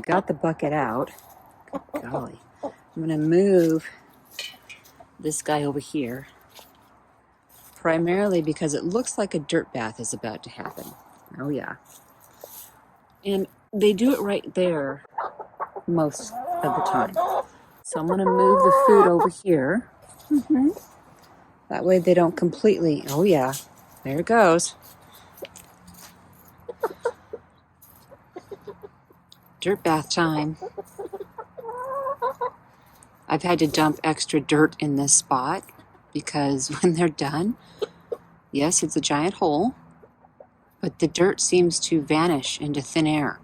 got the bucket out. Golly. I'm going to move this guy over here, primarily because it looks like a dirt bath is about to happen. Oh, yeah. And they do it right there most of the time. So I'm going to move the food over here. That way they don't completely, oh yeah, there it goes. Dirt bath time. I've had to dump extra dirt in this spot because when they're done, yes, it's a giant hole, but the dirt seems to vanish into thin air.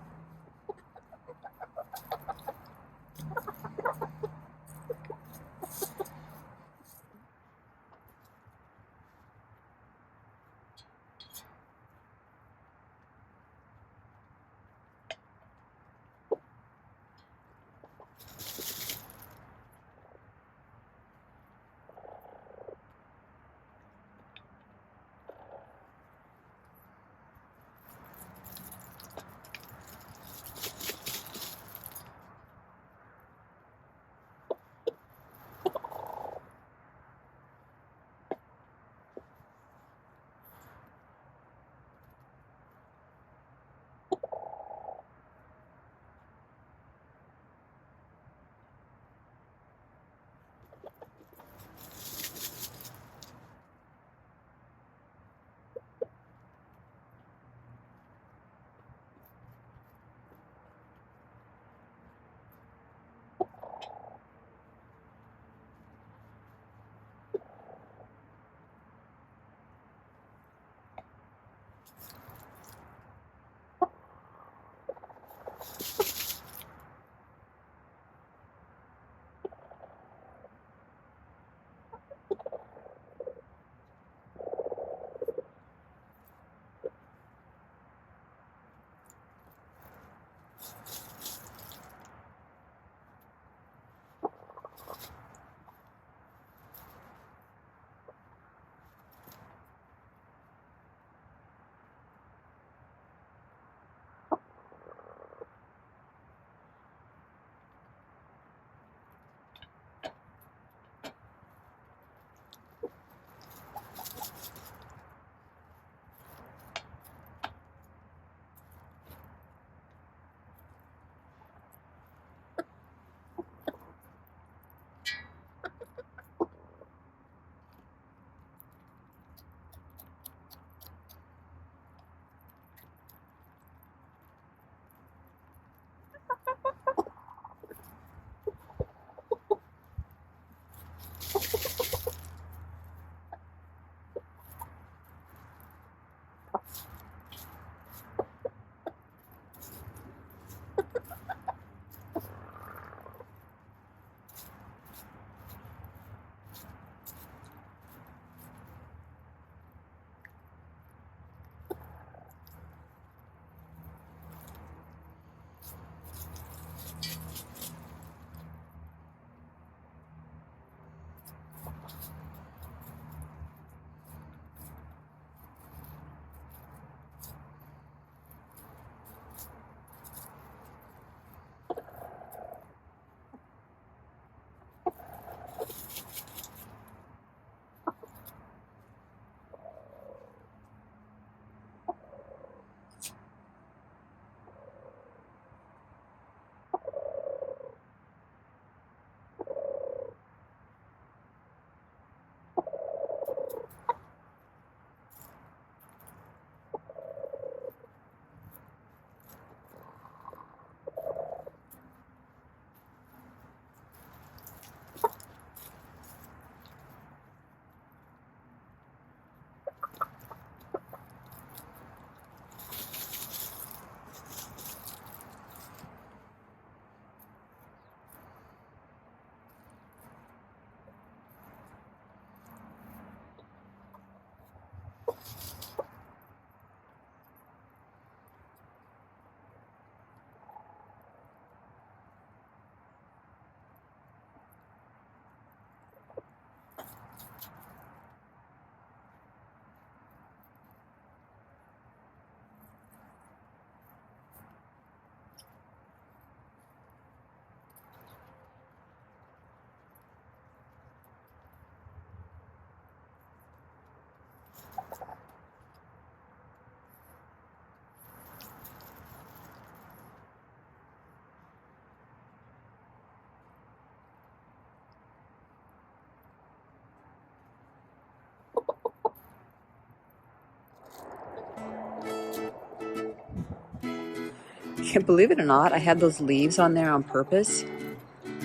Believe it or not, I had those leaves on there on purpose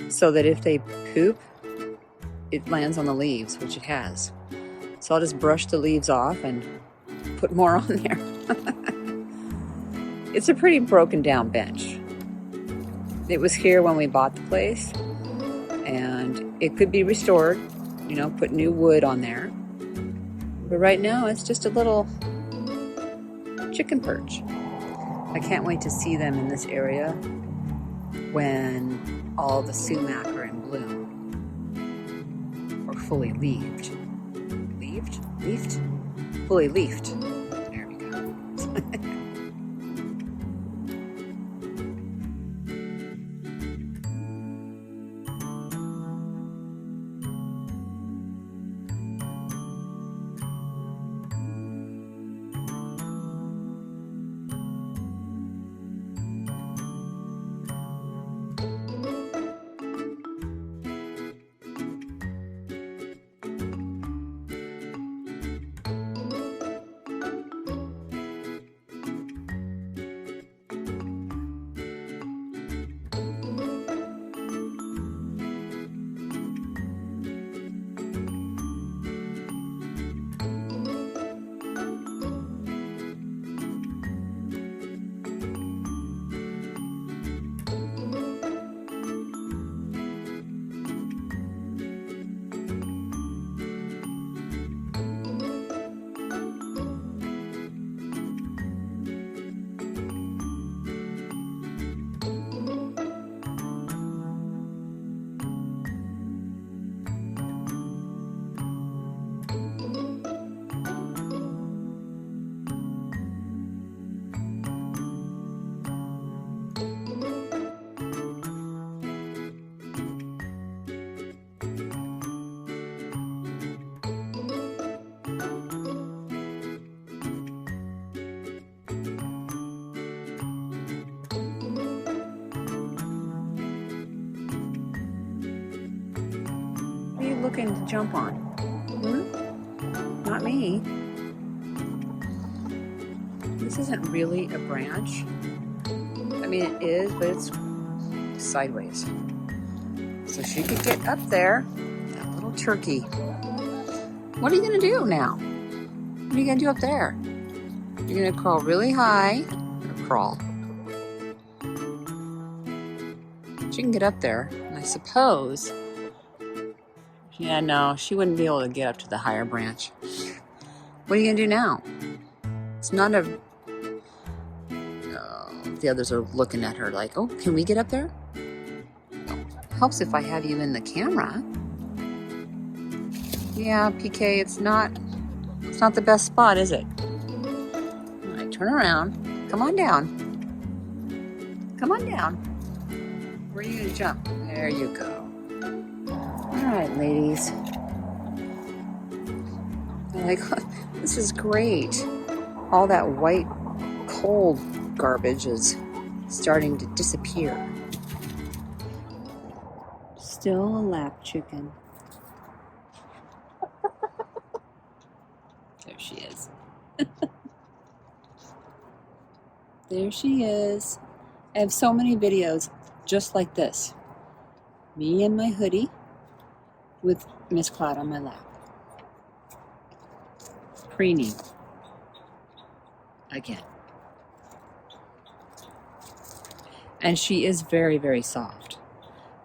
so that if they poop, it lands on the leaves, which it has. So I'll just brush the leaves off and put more on there. It's a pretty broken down bench. It was here when we bought the place, and it could be restored, you know, put new wood on there. But right now it's just a little chicken perch. I can't wait to see them in this area when all the sumac are in bloom or fully leaved. Leafed? Fully leafed. There we go. What are you looking to jump on? Not me. This isn't really a branch. I mean, it is, but it's sideways. So she could get up there, that little turkey. What are you gonna do now? What are you gonna do up there? You're gonna crawl really high, or crawl. She can get up there, and I suppose, yeah, no, she wouldn't be able to get up to the higher branch. What are you gonna do now? It's not a, the others are looking at her like, oh, can we get up there? Helps if I have you in the camera. Yeah, PK, it's not the best spot, is it? All right, turn around. Come on down. Come on down. Where are you gonna jump? There you go. All right, ladies. I'm like, this is great. All that white, cold garbage is starting to disappear. Still a lap chicken. There she is. There she is. I have so many videos just like this. Me in my hoodie with Miss Cloud on my lap. Preening. Again. And she is very, very soft.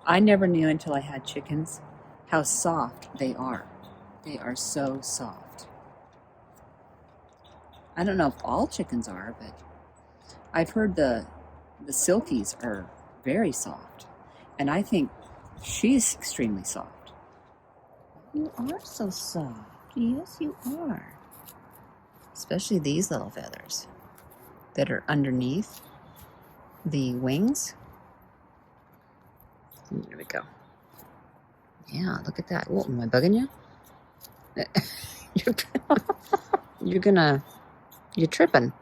I never knew until I had chickens how soft they are. They are so soft. I don't know if all chickens are, but I've heard the silkies are very soft. And I think she's extremely soft. You are so soft. Yes, you are. Especially these little feathers that are underneath the wings. There we go. Yeah, look at that. Whoa, am I bugging you? You're tripping.